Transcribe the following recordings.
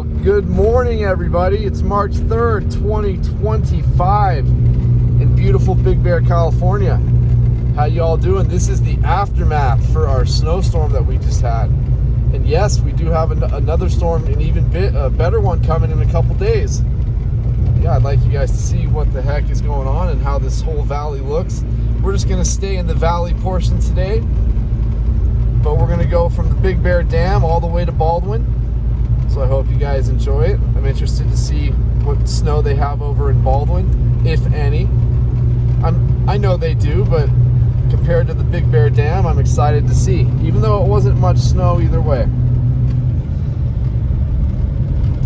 Well, good morning, everybody. It's March 3rd, 2025 in beautiful Big Bear, California. How you all doing? This is the aftermath for our snowstorm that we just had. And yes, we do have another storm, an even better one coming in a couple days. Yeah, I'd like you guys to see what the heck is going on and how this whole valley looks. We're just going to stay in the valley portion today, but we're going to go from the Big Bear Dam all the way to Baldwin. So I hope you guys enjoy it. I'm interested to see what snow they have over in Baldwin, if any. I know they do, but compared to the Big Bear Dam, I'm excited to see, even though it wasn't much snow either way.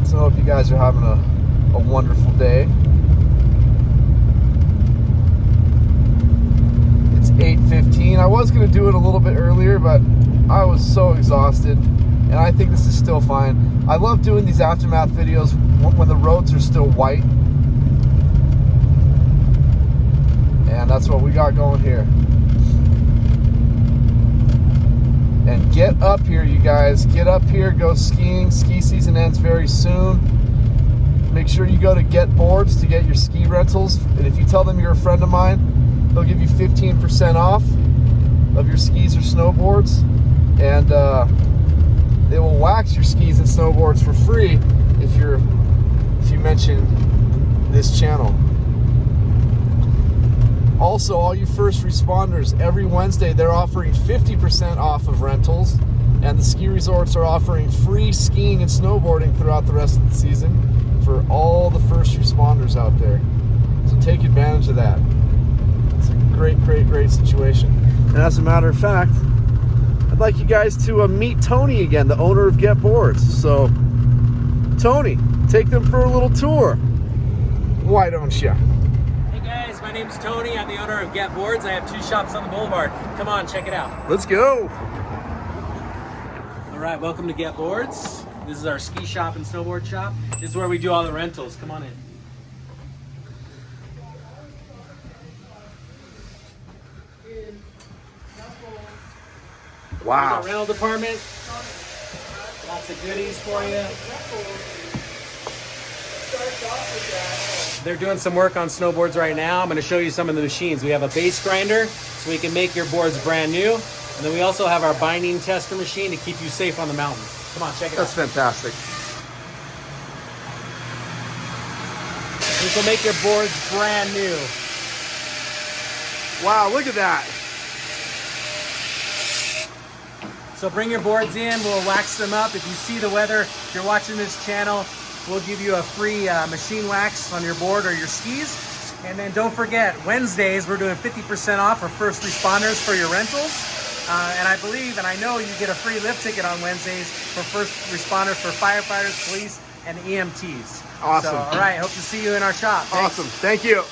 So I hope you guys are having a wonderful day. It's 8:15. I was going to do it a little bit earlier, but I was so exhausted, and I think this is still fine. I love doing these aftermath videos when the roads are still white, and that's what we got going here. And get up here, you guys. Get up here, go skiing. Ski season ends very soon. Make sure you go to Getboards to get your ski rentals. And if you tell them you're a friend of mine, they'll give you 15% off of your skis or snowboards. And they will wax your skis and snowboards for free if you mention this channel. Also, all you first responders, every Wednesday they're offering 50% off of rentals, and the ski resorts are offering free skiing and snowboarding throughout the rest of the season for all the first responders out there. So take advantage of that. It's a great situation. And as a matter of fact, I'd like you guys to meet Tony again, the owner of Getboards. So, Tony, take them for a little tour. Why don't you? Hey guys, my name's Tony. I'm the owner of Getboards. I have 2 shops on the boulevard. Come on, check it out. Let's go. All right, welcome to Getboards. This is our ski shop and snowboard shop. This is where we do all the rentals. Come on in. Wow. Our rental department. Lots of goodies for you. They're doing some work on snowboards right now. I'm going to show you some of the machines. We have a base grinder, so we can make your boards brand new. And then we also have our binding tester machine to keep you safe on the mountains. Come on, check it out. That's fantastic. This will make your boards brand new. Wow, look at that. So bring your boards in, we'll wax them up. If you see the weather, if you're watching this channel, we'll give you a free machine wax on your board or your skis. And then don't forget, Wednesdays, we're doing 50% off for first responders for your rentals. And I believe, and I know you get a free lift ticket on Wednesdays for first responders for firefighters, police, and EMTs. Awesome. So, all right, hope to see you in our shop. Thanks. Awesome, thank you.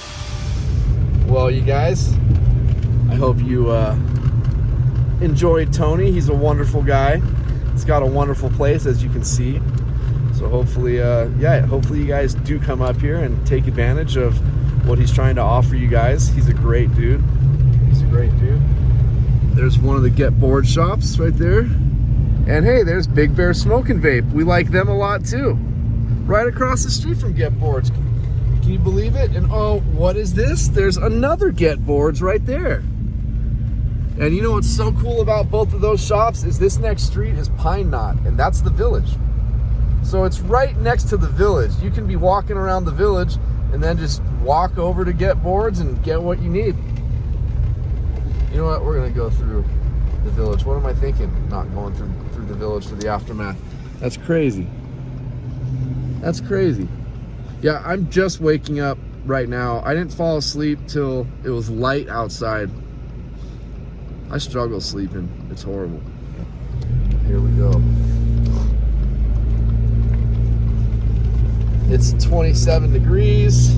Well, you guys, I hope you enjoyed Tony. He's a wonderful guy. He's got a wonderful place, as you can see. So hopefully, hopefully you guys do come up here and take advantage of what he's trying to offer you guys. He's a great dude. He's a great dude. There's one of the Getboard shops right there. And hey, there's Big Bear Smoke and Vape. We like them a lot too. Right across the street from Getboards. Can you believe it? And oh, what is this? There's another Getboards right there. And you know what's so cool about both of those shops is this next street is Pine Knot, and that's the village. So it's right next to the village. You can be walking around the village and then just walk over to Getboards and get what you need. You know what? We're gonna go through the village. What am I thinking? Not going through the village for the aftermath. That's crazy. That's crazy. Yeah, I'm just waking up right now. I didn't fall asleep till it was light outside. I struggle sleeping. It's horrible. Here we go. It's 27 degrees.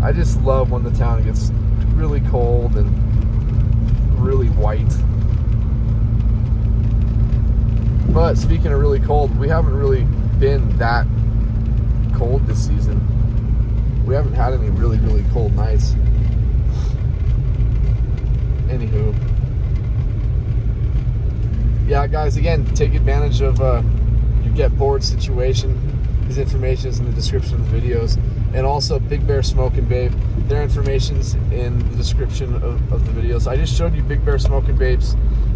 I just love when the town gets really cold and really white. But speaking of really cold, we haven't really been that cold this season. We haven't had any really, really cold nights. Anywho, yeah, guys, again, take advantage of your Getboards situation. His information is in the description of the videos. And also Big Bear Smoke and Vape. Their information's in the description of the videos. I just showed you Big Bear Smoke and Vape's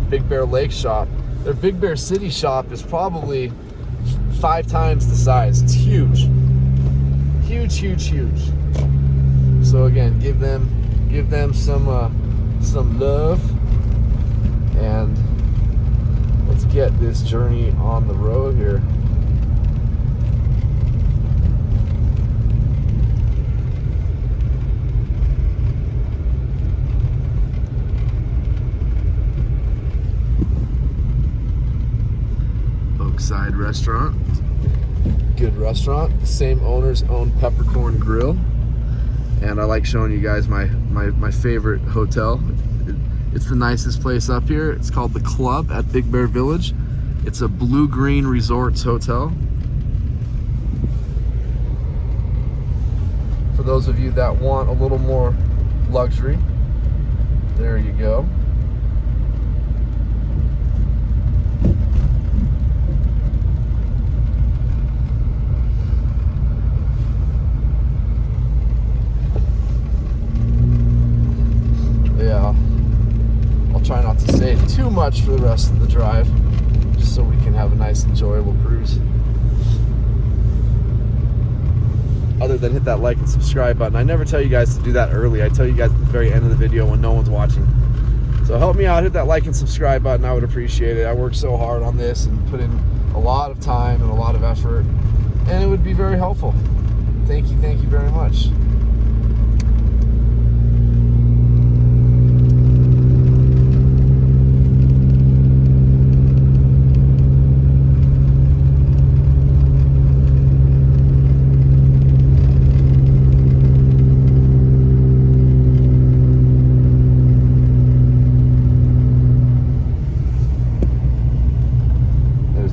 Big Bear Lake shop. Their Big Bear City shop is probably 5 times the size. It's huge. Huge, huge, huge. So again, give them some love, and let's get this journey on the road here. Oakside Restaurant, good restaurant. Same owners own Peppercorn Grill, and I like showing you guys my favorite hotel. It's the nicest place up here. It's called The Club at Big Bear Village. It's a Blue Green Resorts hotel. For those of you that want a little more luxury, there you go. Yeah, I'll try not to say too much for the rest of the drive, just so we can have a nice, enjoyable cruise. Other than hit that like and subscribe button. I never tell you guys to do that early. I tell you guys at the very end of the video when no one's watching. So help me out, hit that like and subscribe button. I would appreciate it. I work so hard on this and put in a lot of time and a lot of effort, and it would be very helpful. Thank you very much.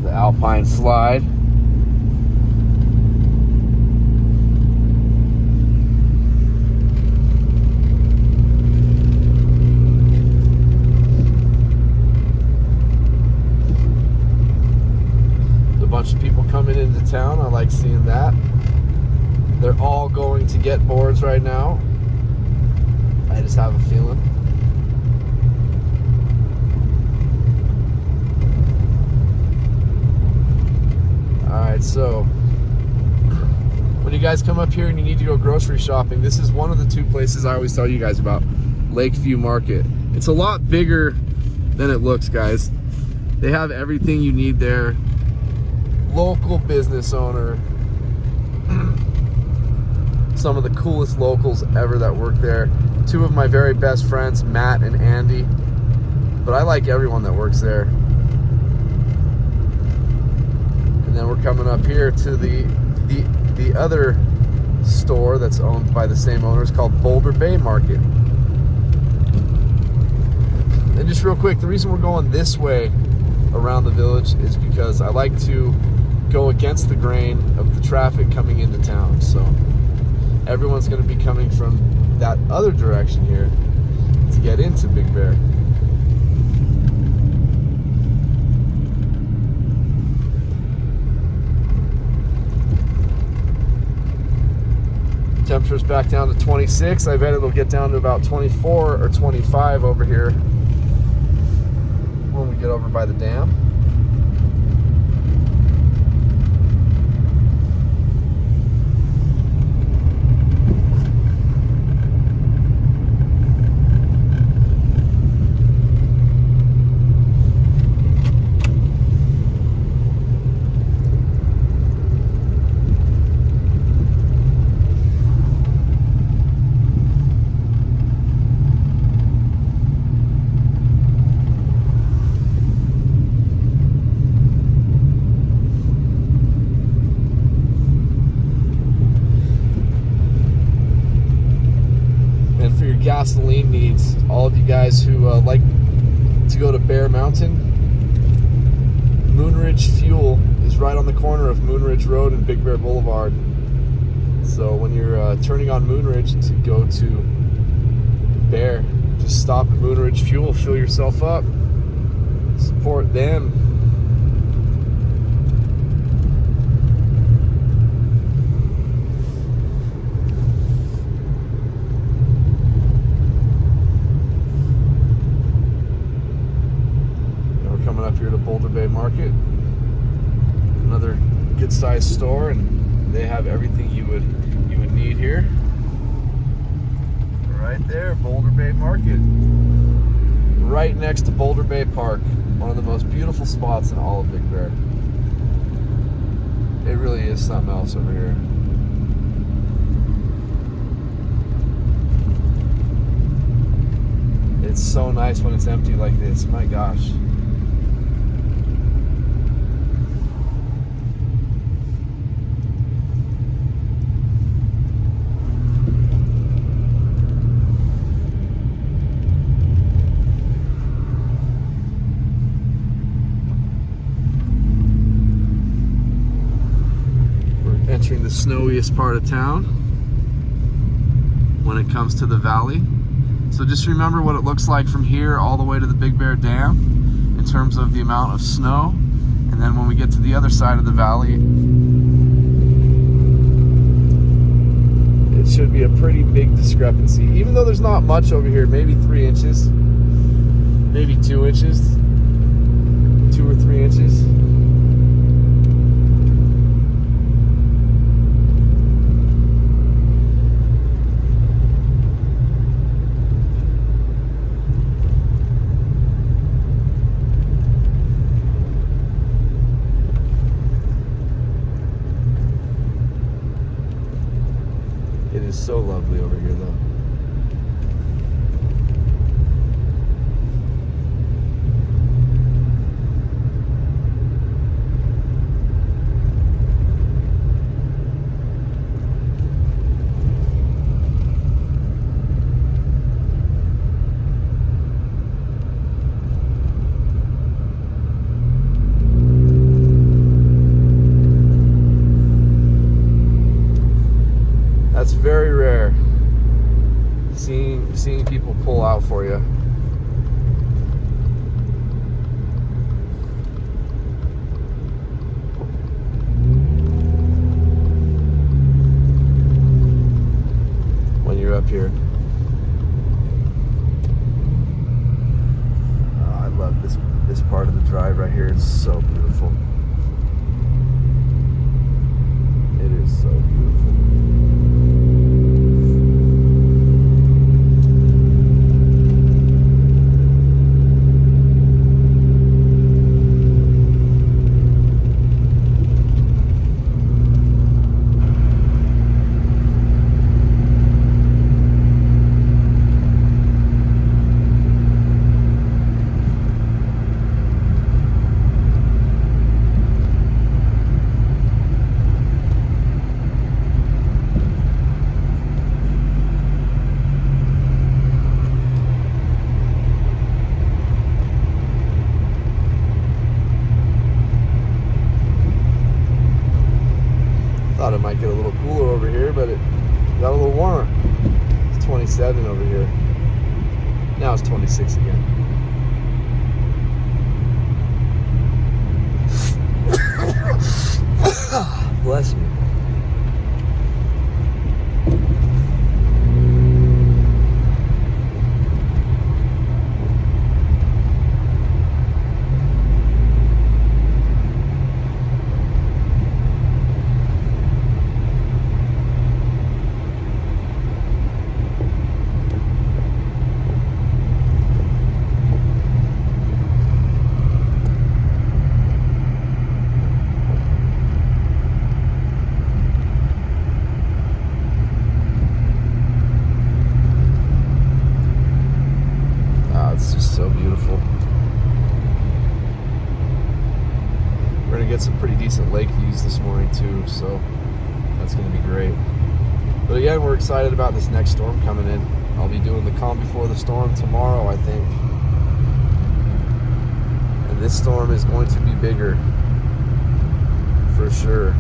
Alpine slide. There's a bunch of people coming into town. I like seeing that. They're all going to Getboards right now. I just have a feeling. Alright, so when you guys come up here and you need to go grocery shopping, this is one of the 2 places I always tell you guys about. Lakeview Market. It's a lot bigger than it looks, guys. They have everything you need there. Local business owner. Some of the coolest locals ever that work there. 2 of my very best friends, Matt and Andy. But I like everyone that works there. And then we're coming up here to the other store that's owned by the same owners, called Boulder Bay Market. And just real quick, the reason we're going this way around the village is because I like to go against the grain of the traffic coming into town. So everyone's going to be coming from that other direction here to get into Big Bear. Temperature's back down to 26. I bet it'll get down to about 24 or 25 over here when we get over by the dam. Gasoline needs, all of you guys who like to go to Bear Mountain, Moonridge Fuel is right on the corner of Moonridge Road and Big Bear Boulevard. So when you're turning on Moonridge to go to Bear, just stop at Moonridge Fuel, fill yourself up, Support them. We're coming up here to Boulder Bay Market. Another good sized store, and they have everything you would need here. Right there, Boulder Bay Market. Right next to Boulder Bay Park. One of the most beautiful spots in all of Big Bear. It really is something else over here. It's so nice when it's empty like this, my gosh. Entering the snowiest part of town when it comes to the valley. So just remember what it looks like from here all the way to the Big Bear Dam in terms of the amount of snow. And then when we get to the other side of the valley, it should be a pretty big discrepancy. Even though there's not much over here, maybe 3 inches, maybe 2 inches, 2 or 3 inches. It is so lovely over here, though. That's very rare, seeing people pull out for you. When you're up here. Oh, I love this part of the drive right here. It's so beautiful. It is so beautiful. Thought it might get a little cooler over here, but it got a little warmer. It's 27 over here. Now it's 26 again. Bless me. It's just so beautiful. We're gonna get some pretty decent lake views this morning too, so that's gonna be great. But again, we're excited about this next storm coming in. I'll be doing the calm before the storm tomorrow, I think. And this storm is going to be bigger, for sure.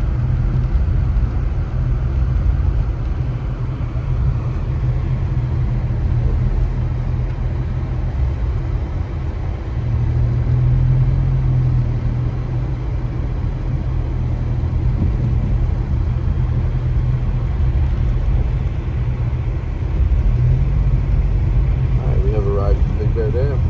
am.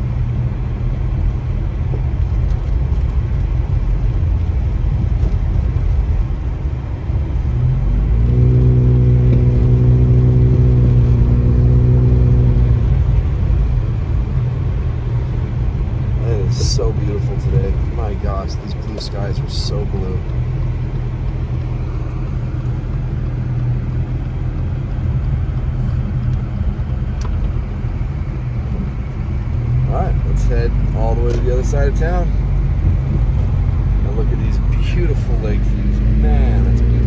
It is so beautiful today. My gosh, these blue skies are so blue. Let's head all the way to the other side of town and look at these beautiful lake views. Man, that's beautiful.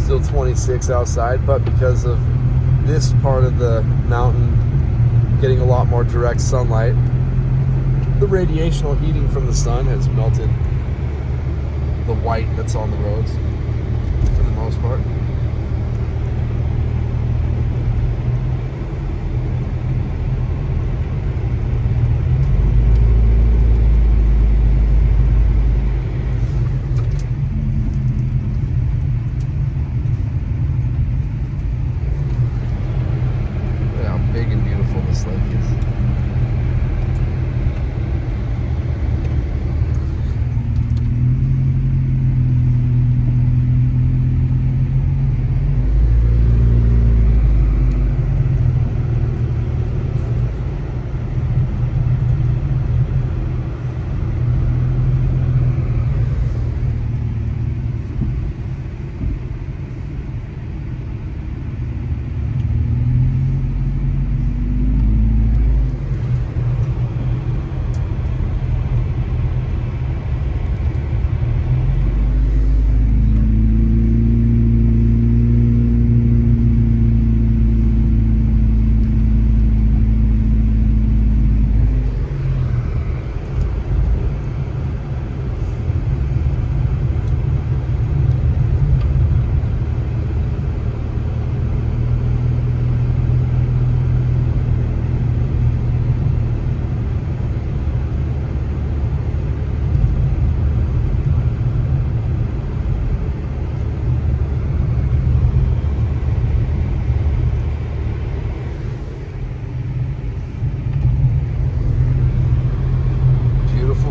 Still 26 outside, but because of this part of the mountain getting a lot more direct sunlight, the radiational heating from the sun has melted the white that's on the roads for the most part.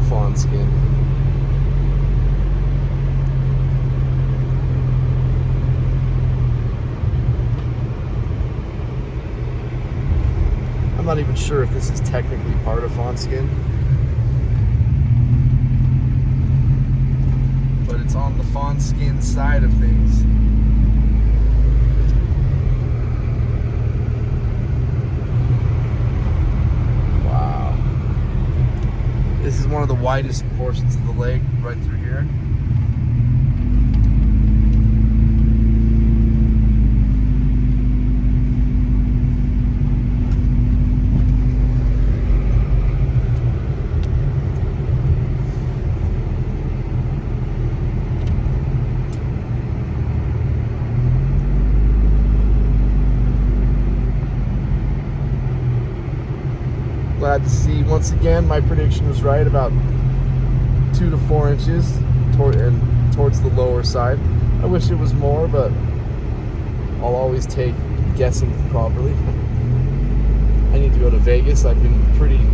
Fawnskin. I'm not even sure if this is technically part of Fawnskin, but it's on the Fawnskin side of things. This is one of the widest portions of the lake right through here. Glad to see once again my prediction was right about 2 to 4 inches towards the lower side. I wish it was more, but I'll always take guessing properly. I need to go to Vegas. I've been pretty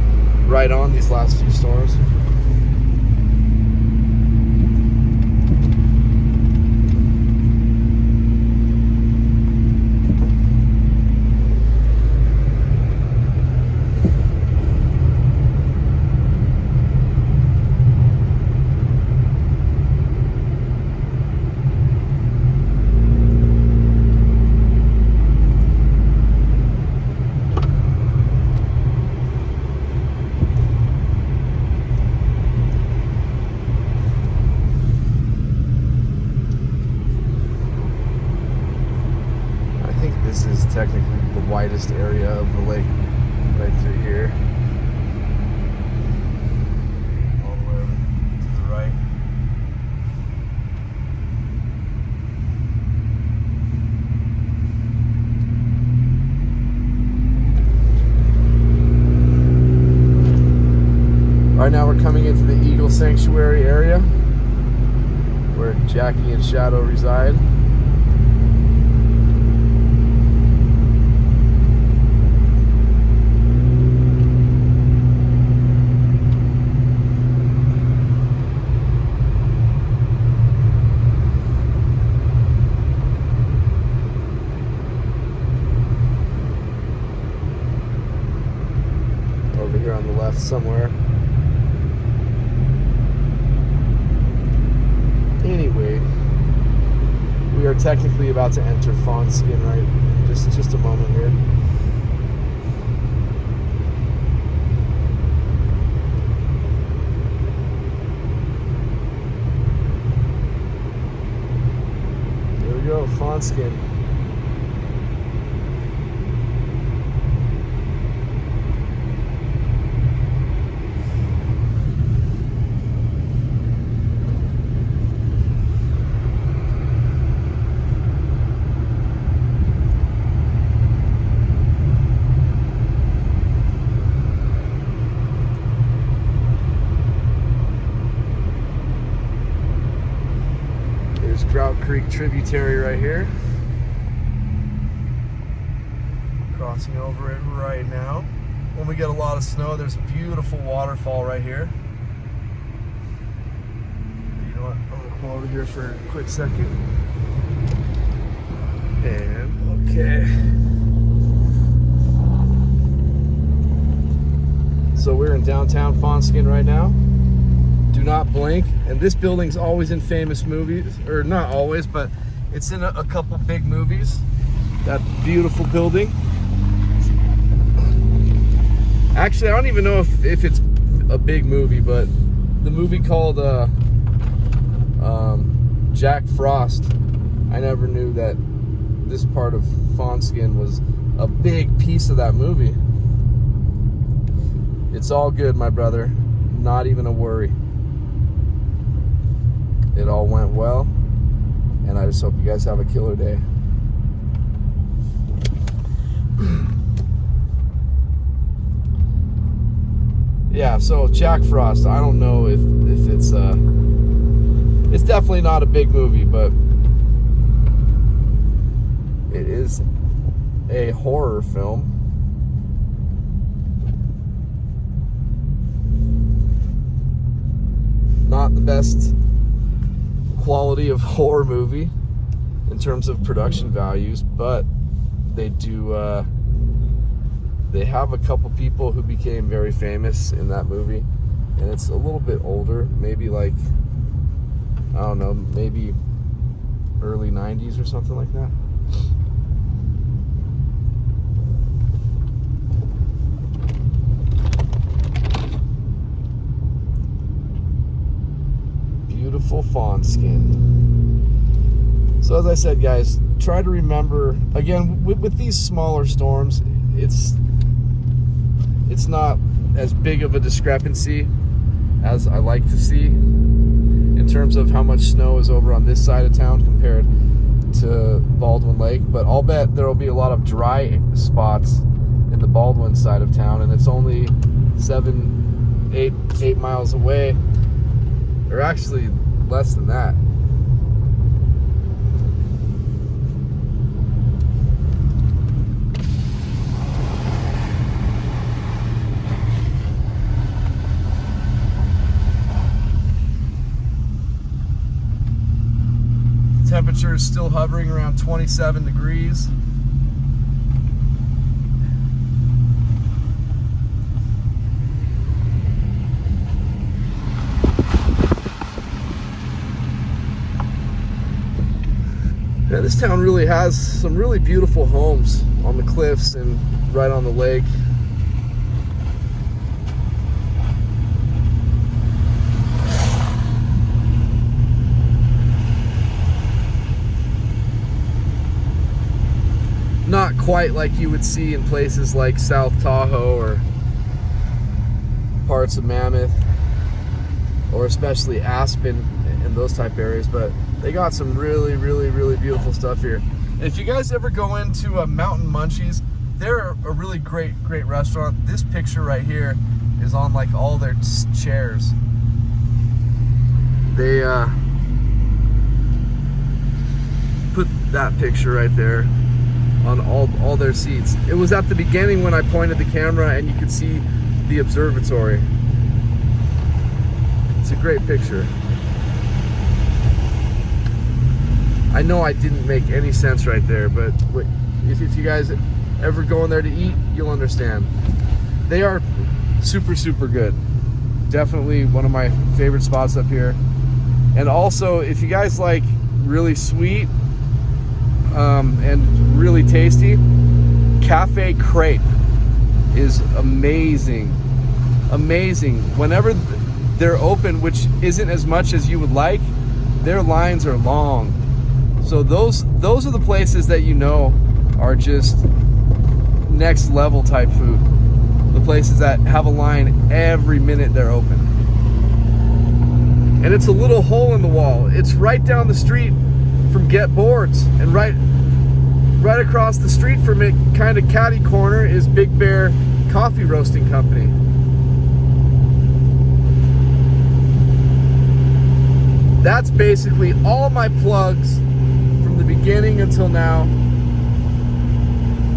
right on these last few storms. This is technically the widest area of the lake. Right now we're coming into the Eagle Sanctuary area where Jackie and Shadow reside. Over here on the left somewhere. Anyway, we are technically about to enter Fawnskin right in just a moment here. There we go, Fawnskin. Grout Creek tributary right here. Crossing over it right now. When we get a lot of snow, there's a beautiful waterfall right here. You know what? I'm gonna pull over here for a quick second. And okay. So we're in downtown Fawnskin right now. Do not blink, and this building's always in famous movies, or not always, but it's in a couple big movies. That beautiful building. Actually, I don't even know if it's a big movie, but the movie called Jack Frost. I never knew that this part of Fawnskin was a big piece of that movie. It's all good, my brother. Not even a worry. It all went well, and I just hope you guys have a killer day. Yeah, so Jack Frost, I don't know if it's definitely not a big movie, but it is a horror film. Not the best quality of horror movie in terms of production values, but they do they have a couple people who became very famous in that movie, and it's a little bit older, maybe like, I don't know, maybe early 90s or something like that. Beautiful Fawnskin. So as I said, guys, try to remember, again, with these smaller storms, it's not as big of a discrepancy as I like to see in terms of how much snow is over on this side of town compared to Baldwin Lake, but I'll bet there will be a lot of dry spots in the Baldwin side of town, and it's only 8 miles away, or actually less than that. Temperature is still hovering around 27 degrees. Yeah, this town really has some really beautiful homes on the cliffs and right on the lake. Not quite like you would see in places like South Tahoe or parts of Mammoth, or especially Aspen and those type areas, but they got some really beautiful stuff here. And if you guys ever go into Mountain Munchies, they're a really great restaurant. This picture right here is on like all their chairs. They put that picture right there on all their seats. It was at the beginning when I pointed the camera and you could see the observatory. It's a great picture. I know I didn't make any sense right there, but if you guys ever go in there to eat, you'll understand. They are super, super good. Definitely one of my favorite spots up here. And also, if you guys like really sweet and really tasty, Cafe Crepe is amazing. Amazing. Whenever they're open, which isn't as much as you would like, their lines are long. So those are the places that you know are just next level type food. The places that have a line every minute they're open. And it's a little hole in the wall. It's right down the street from Getboards, and right across the street from it, kind of catty corner, is Big Bear Coffee Roasting Company. That's basically all my plugs from the beginning until now.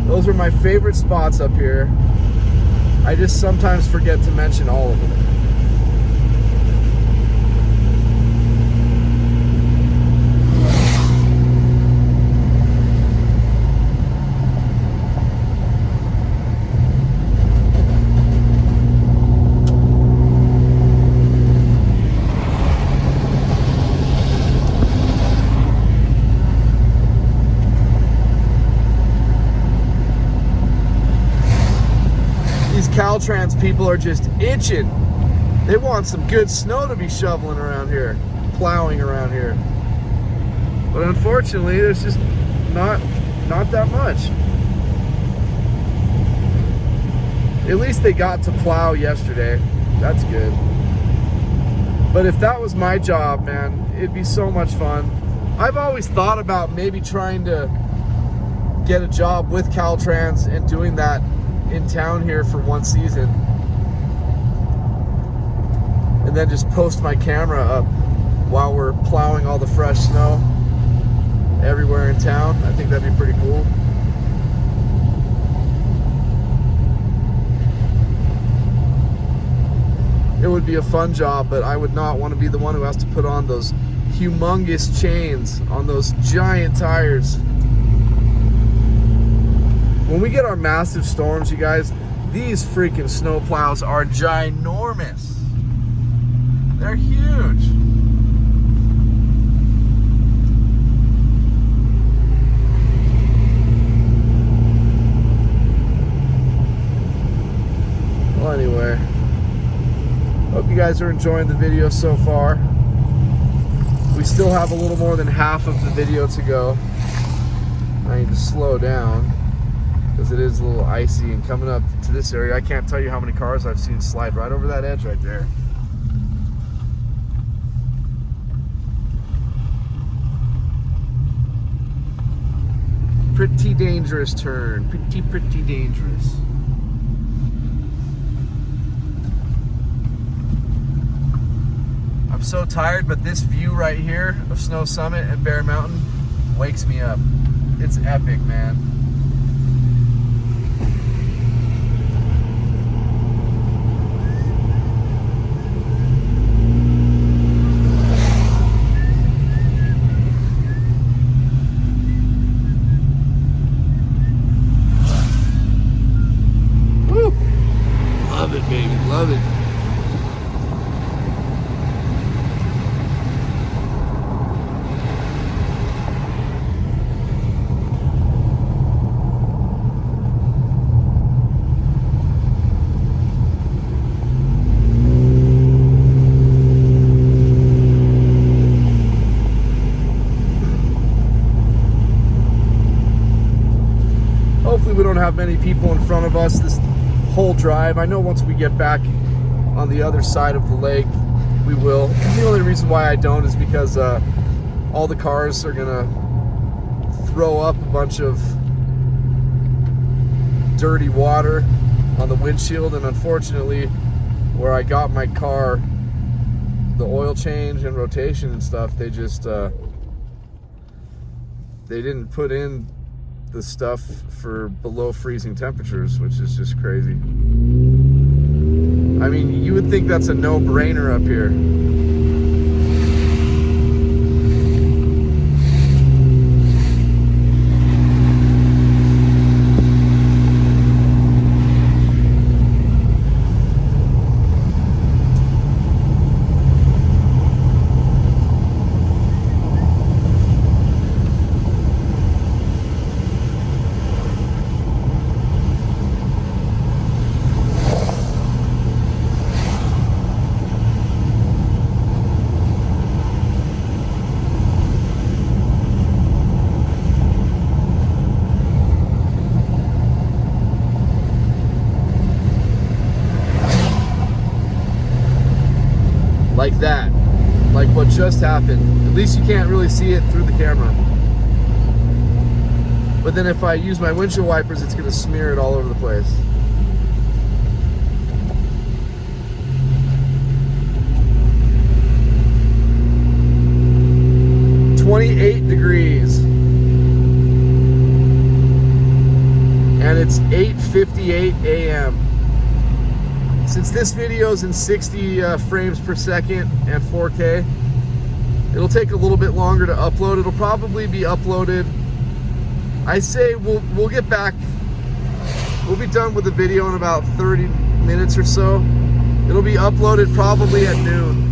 Those are my favorite spots up here. I just sometimes forget to mention all of them. Caltrans people are just itching. They want some good snow to be shoveling around here, plowing around here. But unfortunately, there's just not that much. At least they got to plow yesterday. That's good. But if that was my job, man, it'd be so much fun. I've always thought about maybe trying to get a job with Caltrans and doing that in town here for one season, and then just post my camera up while we're plowing all the fresh snow everywhere in town. I think that'd be pretty cool. It would be a fun job, but I would not want to be the one who has to put on those humongous chains on those giant tires. When we get our massive storms, you guys, these freaking snow plows are ginormous. They're huge. Well, anyway, hope you guys are enjoying the video so far. We still have a little more than half of the video to go. I need to slow down, because it is a little icy, and coming up to this area, I can't tell you how many cars I've seen slide right over that edge right there. Pretty dangerous turn. Pretty dangerous. I'm so tired, but this view right here of Snow Summit and Bear Mountain wakes me up. It's epic, man. Love it, baby. Love it. Hopefully we don't have many people in front of us this whole drive. I know once we get back on the other side of the lake, we will. The only reason why I don't is because all the cars are gonna throw up a bunch of dirty water on the windshield, and unfortunately where I got my car, the oil change and rotation and stuff, they just they didn't put in the stuff for below freezing temperatures, which is just crazy. I mean, you would think that's a no-brainer up here. Like that, like what just happened. At least you can't really see it through the camera. But then if I use my windshield wipers, it's gonna smear it all over the place. "28 degrees. And it's 8:58 a.m. Since this video is in 60 frames per second and 4K, it'll take a little bit longer to upload. It'll probably be uploaded, I say we'll get back, we'll be done with the video in about 30 minutes or so. It'll be uploaded probably at noon.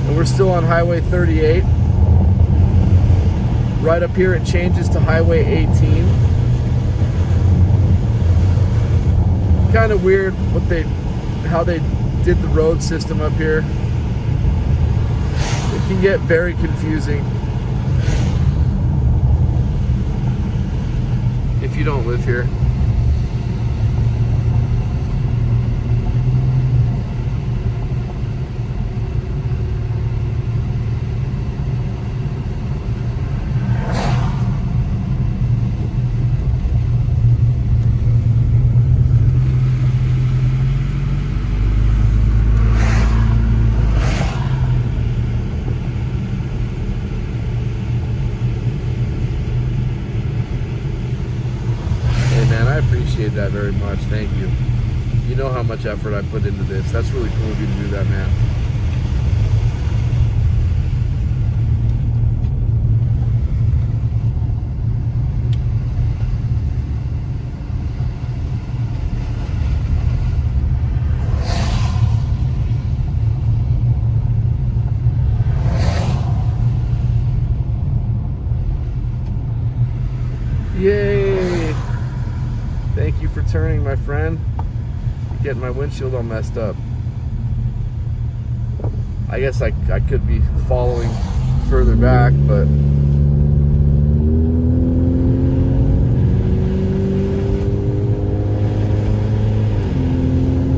We're still on Highway 38. Right up here it changes to Highway 18. Kind of weird how they did the road system up here. It can get very confusing if you don't live here. I appreciate that very much. Thank you. You know how much effort I put into this. That's really cool of you to do that, man. Yay! Thank you for turning, my friend. You're getting my windshield all messed up. I guess I could be following further back, but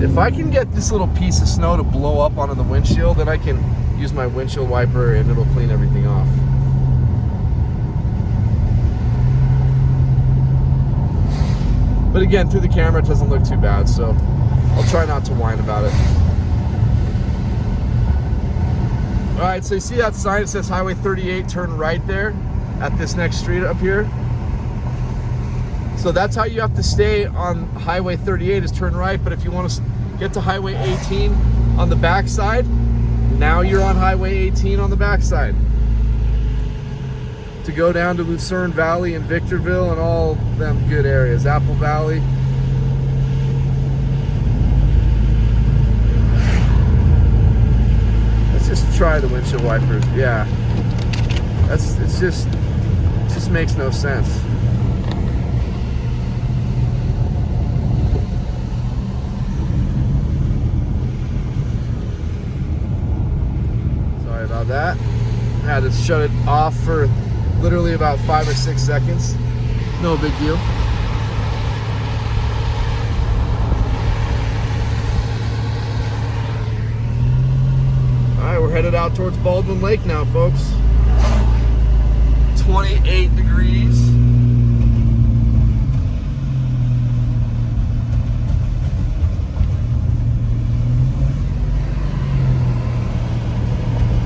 if I can get this little piece of snow to blow up onto the windshield, then I can use my windshield wiper and it'll clean everything off. But again, through the camera, it doesn't look too bad, so I'll try not to whine about it. All right, so you see that sign? It says Highway 38, turn right there at this next street up here. So that's how you have to stay on Highway 38 is turn right, but if you want to get to Highway 18 on the backside, now you're on Highway 18 on the backside. To go down to Lucerne Valley and Victorville and all them good areas, Apple Valley. Let's just try the windshield wipers. Yeah, it just makes no sense. Sorry about that. I had to shut it off for literally about 5 or 6 seconds. No big deal. Alright, we're headed out towards Baldwin Lake now, folks. 28 degrees.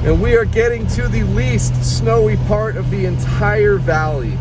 And we are getting to the least snowy part of the entire valley.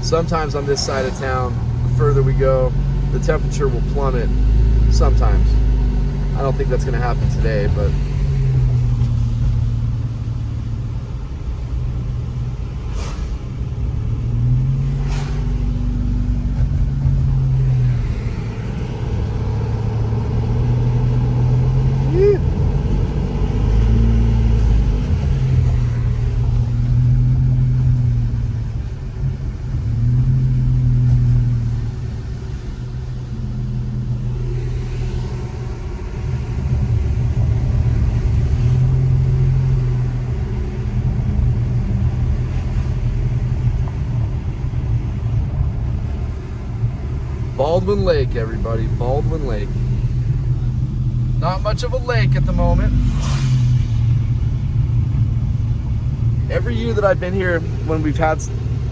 Sometimes on this side of town, the further we go, the temperature will plummet. Sometimes. I don't think that's going to happen today, but Baldwin Lake, everybody. Baldwin Lake. Not much of a lake at the moment. Every year that I've been here, when we've had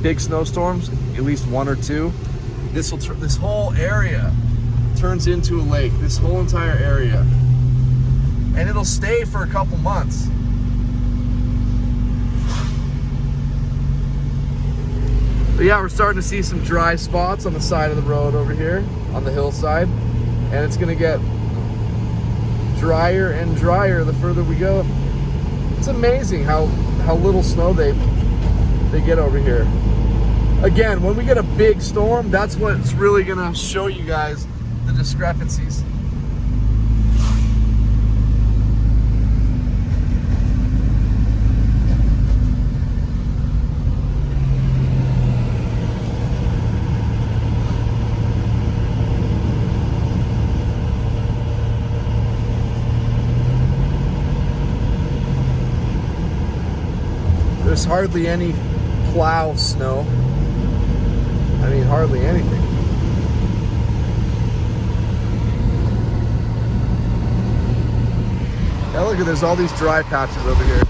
big snowstorms, at least one or two, this whole area turns into a lake. This whole entire area, and it'll stay for a couple months. But yeah, we're starting to see some dry spots on the side of the road over here, on the hillside. And it's gonna get drier and drier the further we go. It's amazing how little snow they get over here. Again, when we get a big storm, that's what's really gonna show you guys the discrepancies. There's hardly any plow snow. I mean, hardly anything. Yeah, look at, there's all these dry patches over here.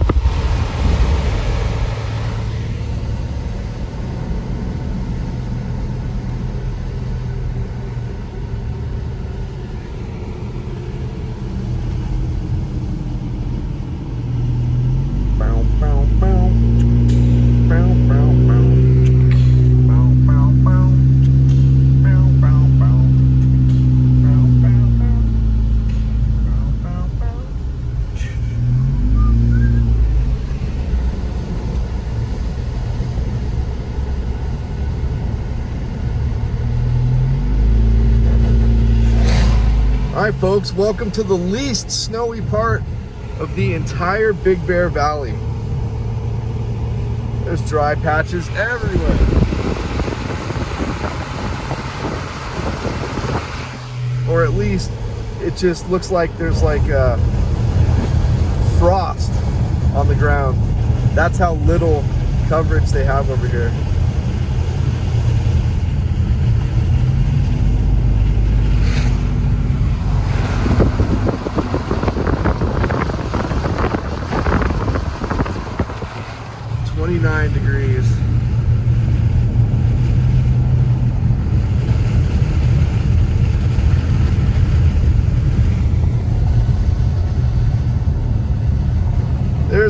Alright folks, welcome to the least snowy part of the entire Big Bear Valley. There's dry patches everywhere. Or at least it just looks like there's like frost on the ground. That's how little coverage they have over here.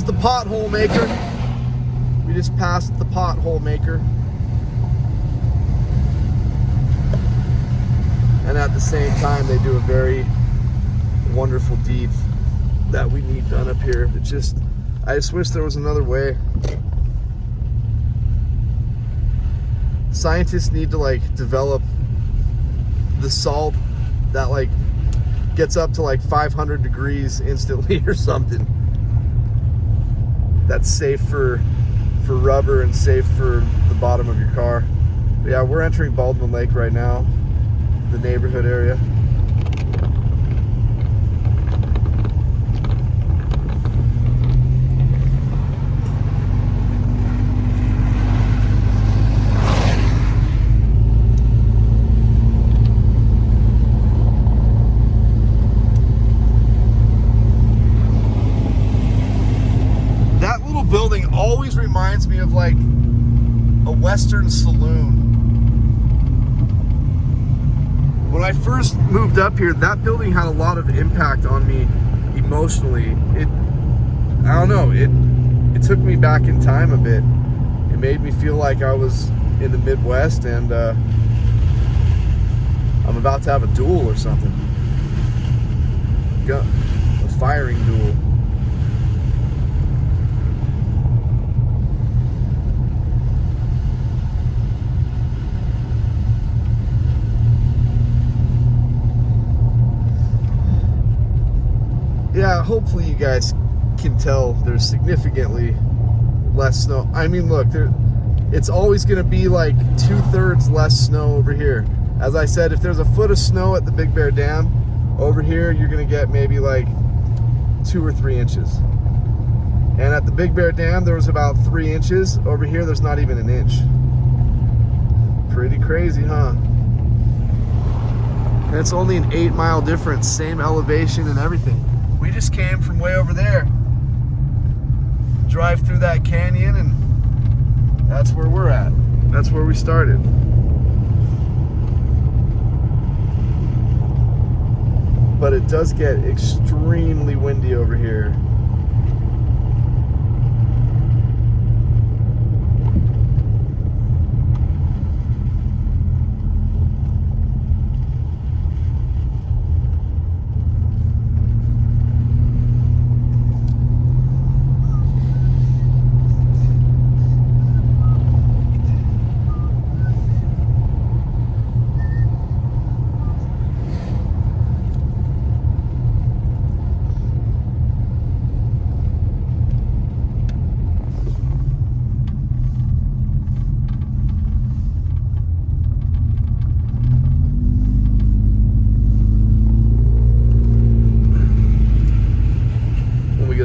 there's the pothole maker. We just passed the pothole maker. And at the same time, they do a very wonderful deed that we need done up here. It just, I just wish there was another way. Scientists need to like develop the salt that like gets up to like 500 degrees instantly or something. That's safe for rubber and safe for the bottom of your car. But yeah, we're entering Baldwin Lake right now, the neighborhood area. That little building always reminds me of like a Western saloon. When I first moved up here, that building had a lot of impact on me emotionally. I don't know, it took me back in time a bit. It made me feel like I was in the Midwest and I'm about to have a duel or something. A firing duel. Yeah, hopefully you guys can tell there's significantly less snow. I mean, look, it's always going to be like 2/3 less snow over here. As I said, if there's a foot of snow at the Big Bear Dam, over here you're going to get maybe like 2 or 3 inches. And at the Big Bear Dam there was about 3 inches. Over here there's not even an inch. Pretty crazy, huh? And it's only an 8-mile difference, same elevation and everything. We just came from way over there. Drive through that canyon and that's where we're at. That's where we started. But it does get extremely windy over here.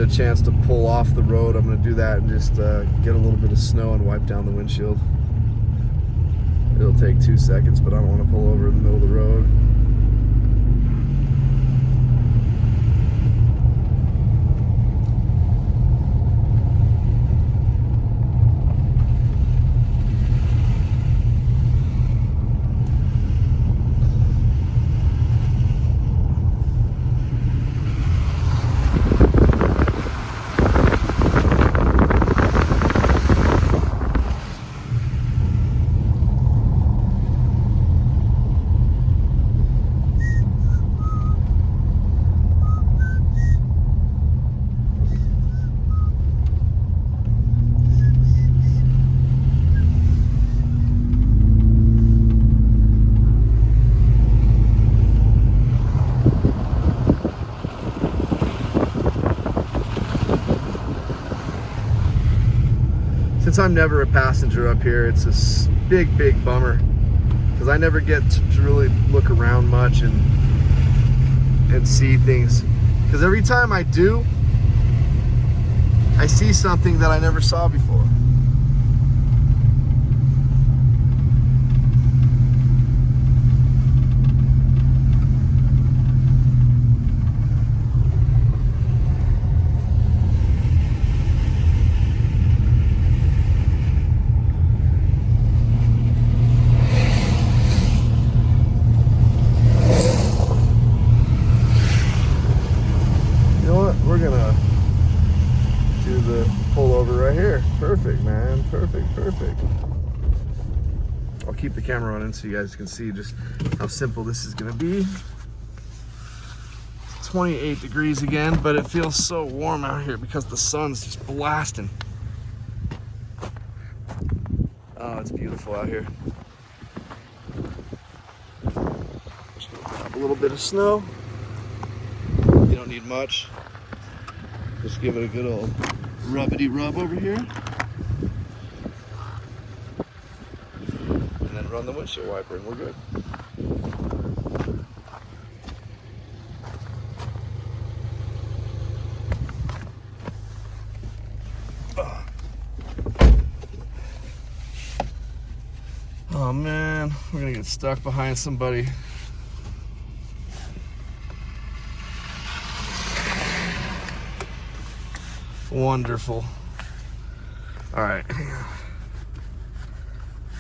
Chance to pull off the road, I'm going to do that and just get a little bit of snow and wipe down the windshield. It'll take 2 seconds, but I don't want to pull over in the middle of the road. Since I'm never a passenger up here, it's a big bummer because I never get to really look around much and see things. Because every time I do, I see something that I never saw before. We're gonna do the keep the camera running so you guys can see just how simple this is gonna be. 28 degrees again, but it feels so warm out here because the sun's just blasting. Oh, it's beautiful out here. Just gonna grab a little bit of snow. You don't need much. Just give it a good old rubbity rub over here. And then run the windshield wiper and we're good. Oh man, we're gonna get stuck behind somebody. Wonderful. All right, hang on.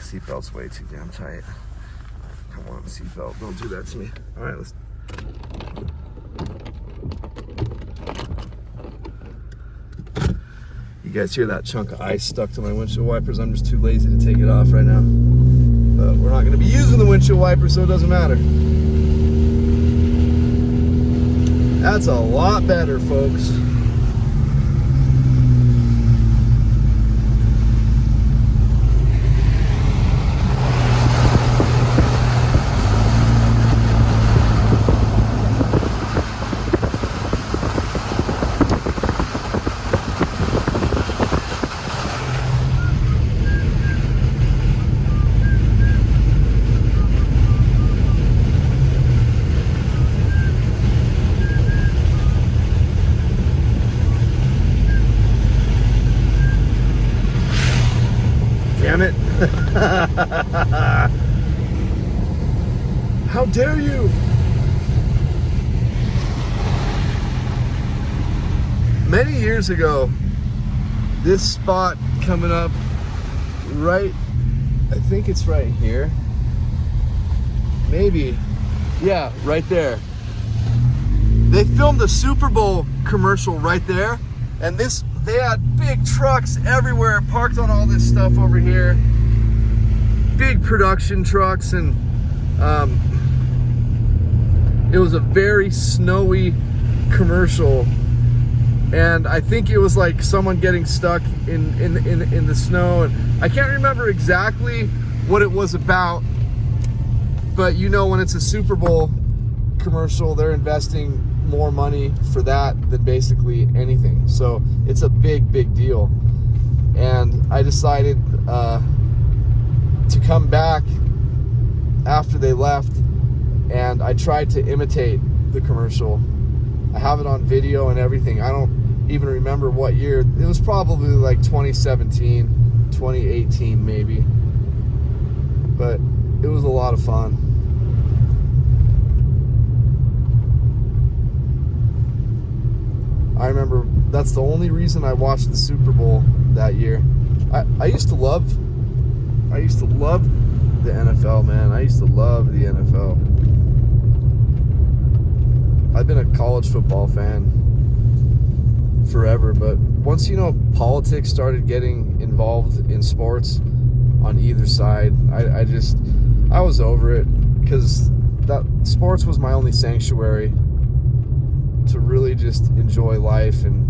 Seatbelt's way too damn tight. Come on, seatbelt, don't do that to me. All right, let's. You guys hear that chunk of ice stuck to my windshield wipers? I'm just too lazy to take it off right now. But we're not gonna be using the windshield wiper, so it doesn't matter. That's a lot better, folks. Damn it. How dare you? Many years ago, this spot coming up right, I think it's right here. Maybe, yeah, right there. They filmed a Super Bowl commercial right there, and they had big trucks everywhere parked on all this stuff over here. Big production trucks, and it was a very snowy commercial. And I think it was like someone getting stuck in the snow. And I can't remember exactly what it was about, but you know, when it's a Super Bowl commercial, they're investing more money for that than basically anything. So it's a big deal. And I decided to come back after they left, and I tried to imitate the commercial. I have it on video and everything. I don't even remember what year. It was probably like 2017, 2018 maybe. But it was a lot of fun. I remember that's the only reason I watched the Super Bowl that year. I used to love the NFL, man. I used to love the NFL. I've been a college football fan forever, but once, you know, politics started getting involved in sports on either side, I was over it, because that sports was my only sanctuary to really just enjoy life and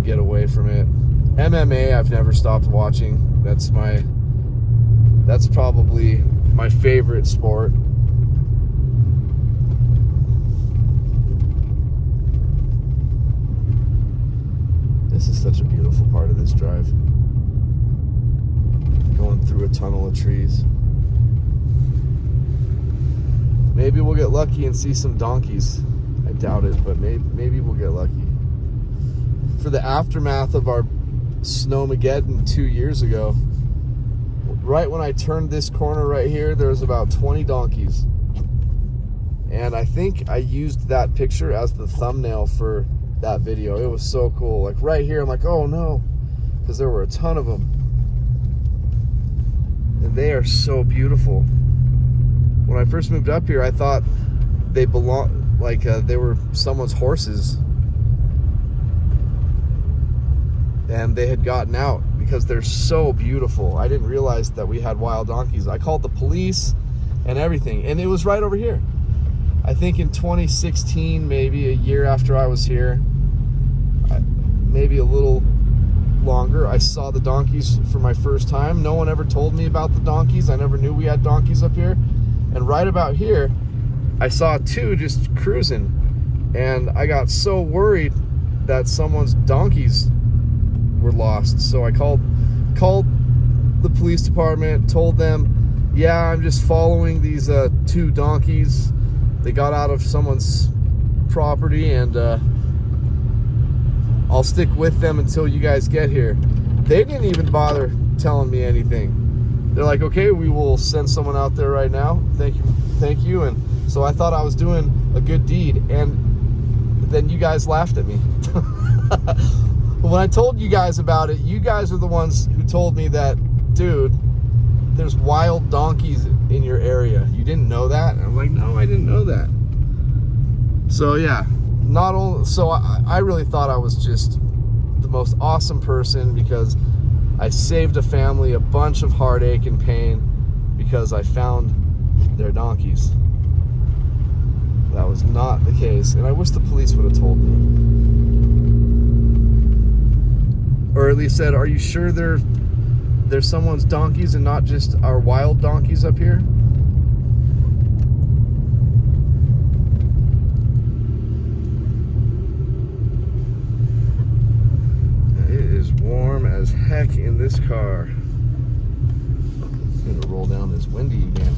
get away from it. MMA, I've never stopped watching. That's probably my favorite sport. This is such a beautiful part of this drive. Going through a tunnel of trees. Maybe we'll get lucky and see some donkeys. I doubt it, but maybe we'll get lucky. For the aftermath of our Snowmageddon 2 years ago, right when I turned this corner right here, there was about 20 donkeys. And I think I used that picture as the thumbnail for that video. It was so cool. Like right here, I'm like, oh no, because there were a ton of them. And they are so beautiful. When I first moved up here, I thought they belonged, like they were someone's horses, and they had gotten out because they're so beautiful. I didn't realize that we had wild donkeys. I called the police and everything, and it was right over here. I think in 2016, maybe a year after I was here, maybe a little longer, I saw the donkeys for my first time. No one ever told me about the donkeys. I never knew we had donkeys up here. And right about here, I saw two just cruising, and I got so worried that someone's donkeys were lost. So I called the police department, told them, yeah, I'm just following these two donkeys. They got out of someone's property, and I'll stick with them until you guys get here. They didn't even bother telling me anything. They're like, okay, we will send someone out there right now. Thank you. And so I thought I was doing a good deed, and then you guys laughed at me. When I told you guys about it, you guys are the ones who told me that, dude, there's wild donkeys in your area. You didn't know that? And I'm like, no, I didn't know that. So yeah, I really thought I was just the most awesome person, because I saved a family a bunch of heartache and pain because I found their donkeys. That was not the case, and I wish the police would have told me. Or at least said, are you sure they're someone's donkeys and not just our wild donkeys up here? It is warm as heck in this car. It's gonna roll down this windy again.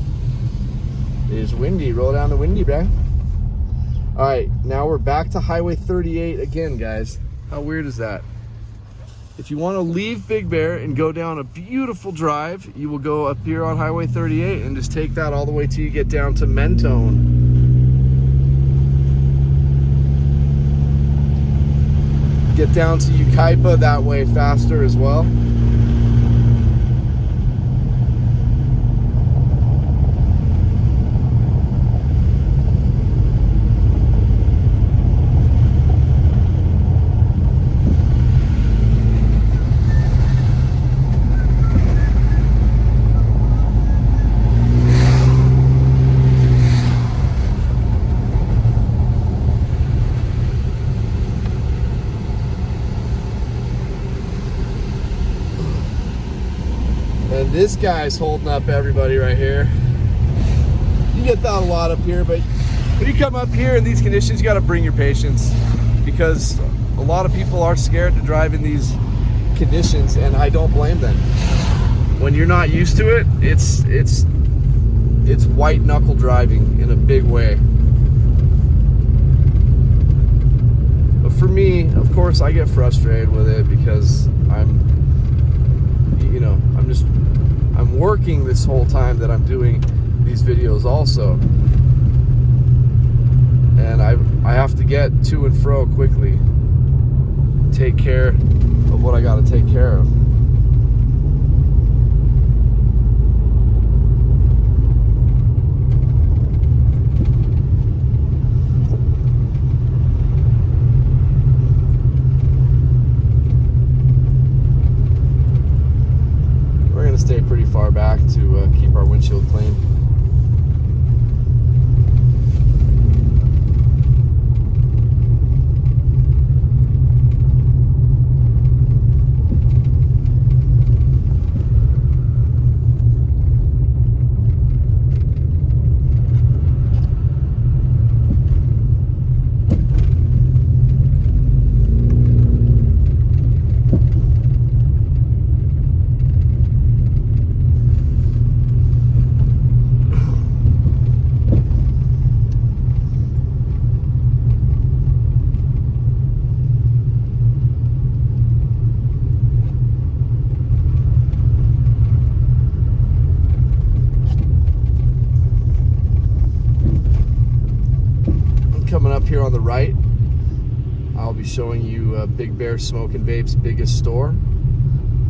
It is windy. Roll down the windy, bruh. All right, now we're back to Highway 38 again, guys. How weird is that? If you want to leave Big Bear and go down a beautiful drive, you will go up here on Highway 38 and just take that all the way till you get down to Mentone. Get down to Yucaipa that way faster as well. And this guy's holding up everybody right here. You get that a lot up here, but when you come up here in these conditions, you got to bring your patience, because a lot of people are scared to drive in these conditions, and I don't blame them. When you're not used to it, it's white knuckle driving in a big way. But for me, of course, I get frustrated with it because I'm working this whole time that I'm doing these videos also. And I have to get to and fro quickly. Take care of what I got to take care of. Stay pretty far back to keep our windshield clean. Coming up here on the right, I'll be showing you Big Bear Smoke and Vape's biggest store.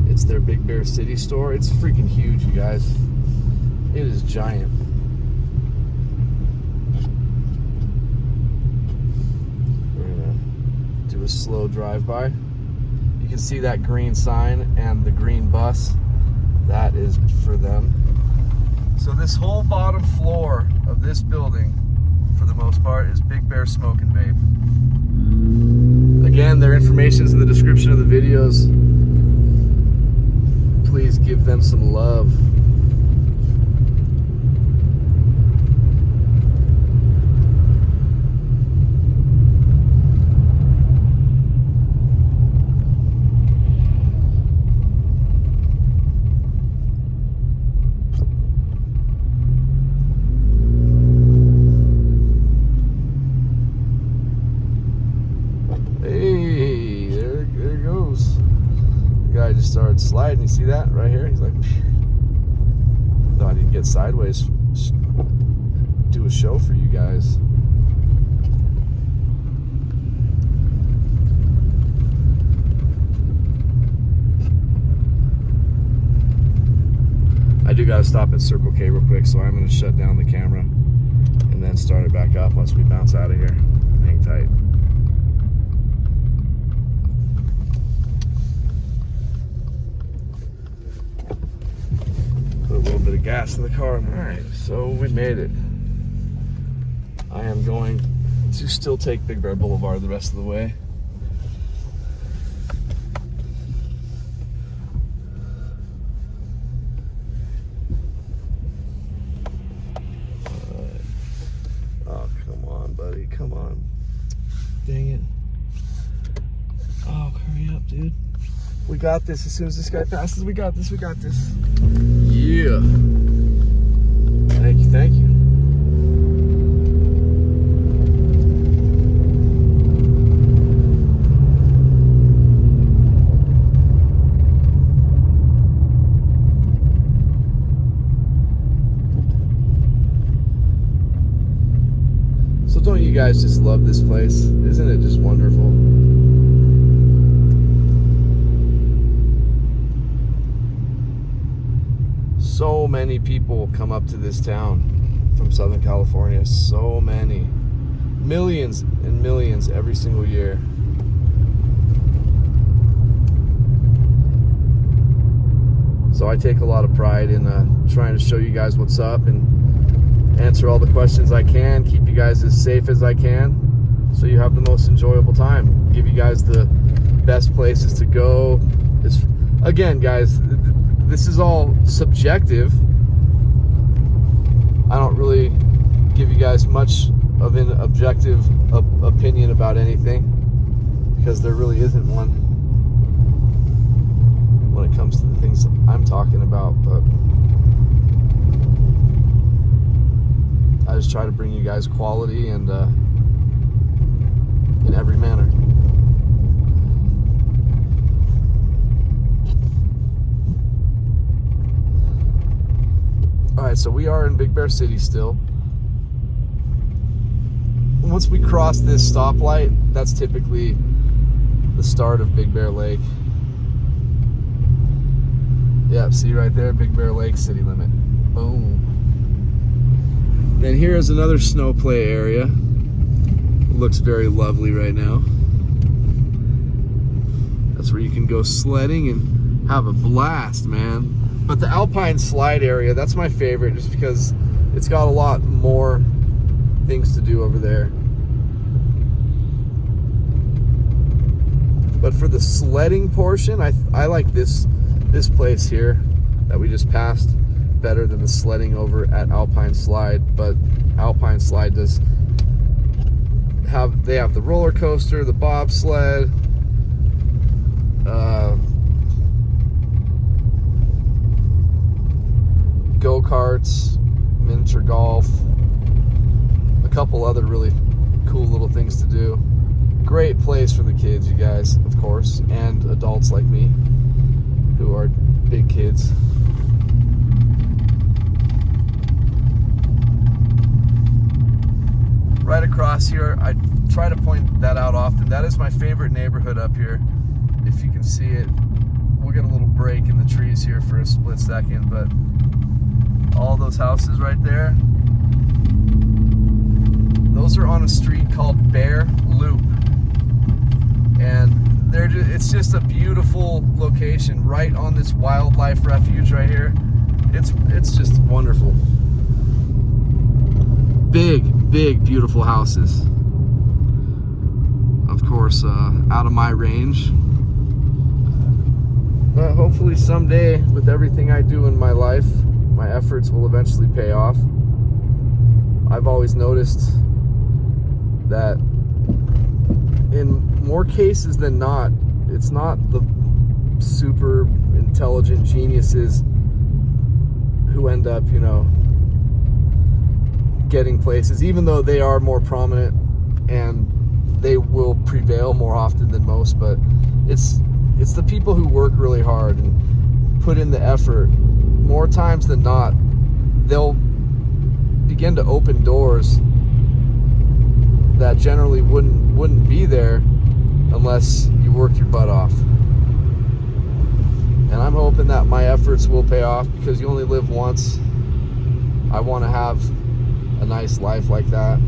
It's their Big Bear City store. It's freaking huge, you guys. It is giant. We're gonna do a slow drive-by. You You can see that green sign and the green bus. That is for them. So this whole bottom floor of this building, for the most part, is Big Bear Smoke and Vape. Again, their information is in the description of the videos. Please give them some love. I just started sliding. You see that right here? He's like, thought he'd get sideways, do a show for you guys. I do gotta stop at Circle K real quick, so I'm gonna shut down the camera and then start it back up once we bounce out of here. Hang tight. Put a little bit of gas in the car. All right, so we made it. I am going to still take Big Bear Boulevard the rest of the way. Oh, come on, buddy. Come on. Dang it. Oh, hurry up, dude. We got this. As soon as this guy passes, we got this. We got this. Yeah. Thank you. Thank you. So don't you guys just love this place? Isn't it just wonderful? So many people come up to this town from Southern California. So many. Millions and millions every single year. So I take a lot of pride in trying to show you guys what's up and answer all the questions I can, keep you guys as safe as I can, so you have the most enjoyable time. Give you guys the best places to go. Again, guys, this is all subjective. I don't really give you guys much of an objective opinion about anything, because there really isn't one when it comes to the things I'm talking about. But I just try to bring you guys quality and in every manner. All right, so we are in Big Bear City still. Once we cross this stoplight, that's typically the start of Big Bear Lake. Yeah, see right there, Big Bear Lake city limit. Boom. Then here is another snow play area. It looks very lovely right now. That's where you can go sledding and have a blast, man. But the Alpine slide area, that's my favorite, just because it's got a lot more things to do over there. But for the sledding portion, I like this place here that we just passed better than the sledding over at Alpine Slide. But Alpine Slide does have the roller coaster, the bobsled, go-karts, miniature golf, a couple other really cool little things to do. Great place for the kids, you guys, of course, and adults like me who are big kids. Right across here, I try to point that out often. That is my favorite neighborhood up here. If you can see it, we'll get a little break in the trees here for a split second, but all those houses right there, those are on a street called Bear Loop. And it's just a beautiful location right on this wildlife refuge right here. It's just wonderful. Big, beautiful houses. Of course, out of my range. But hopefully someday, with everything I do in my life, my efforts will eventually pay off. I've always noticed that in more cases than not, it's not the super intelligent geniuses who end up, you know, getting places, even though they are more prominent and they will prevail more often than most. But it's the people who work really hard and put in the effort. More times than not, they'll begin to open doors that generally wouldn't be there unless you worked your butt off. And I'm hoping that my efforts will pay off, because you only live once. I want to have a nice life like that.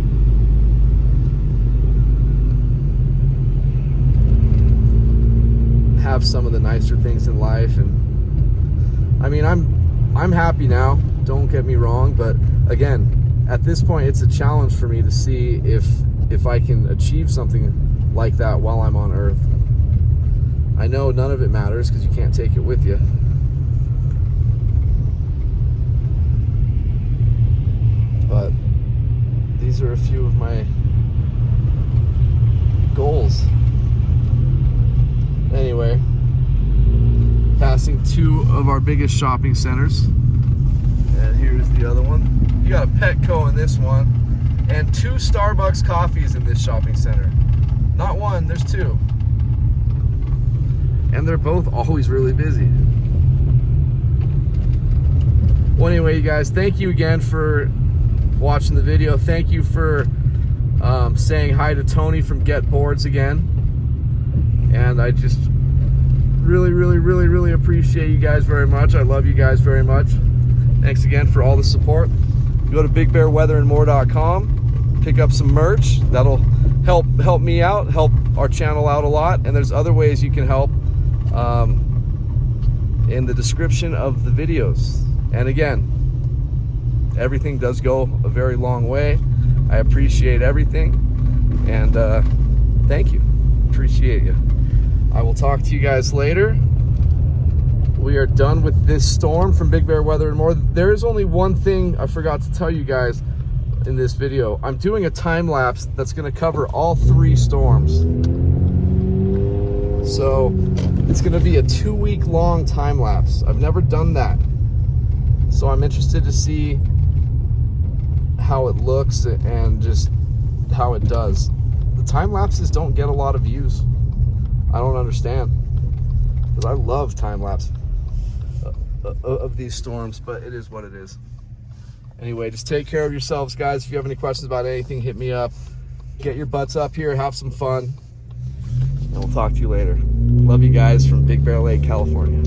Have some of the nicer things in life. And I mean, I'm happy now, don't get me wrong, but again, at this point it's a challenge for me to see if I can achieve something like that while I'm on Earth. I know none of it matters because you can't take it with you. But these are a few of my goals. Anyway, passing two of our biggest shopping centers. And here's the other one. You got a Petco in this one, and 2 Starbucks coffees in this shopping center. Not one, there's 2. And they're both always really busy. Well, anyway, you guys, thank you again for watching the video. Thank you for saying hi to Tony from Getboards again. And I just really appreciate you guys very much. I love you guys very much. Thanks again for all the support. Go to bigbearweatherandmore.com, pick up some merch. That'll help me out, help our channel out a lot. And there's other ways you can help in the description of the videos. And again, everything does go a very long way. I appreciate everything, and thank you. Appreciate you. I will talk to you guys later. We are done with this storm from Big Bear Weather and More. There is only one thing I forgot to tell you guys in this video. I'm doing a time lapse that's going to cover all 3 storms. So it's going to be a 2-week long time lapse. I've never done that. So I'm interested to see how it looks and just how it does. The time lapses don't get a lot of views. I don't understand, because I love time lapse of these storms, but it is what it is. Anyway, just take care of yourselves, guys. If you have any questions about anything, hit me up. Get your butts up here, have some fun, and we'll talk to you later. Love you guys from Big Bear Lake, California.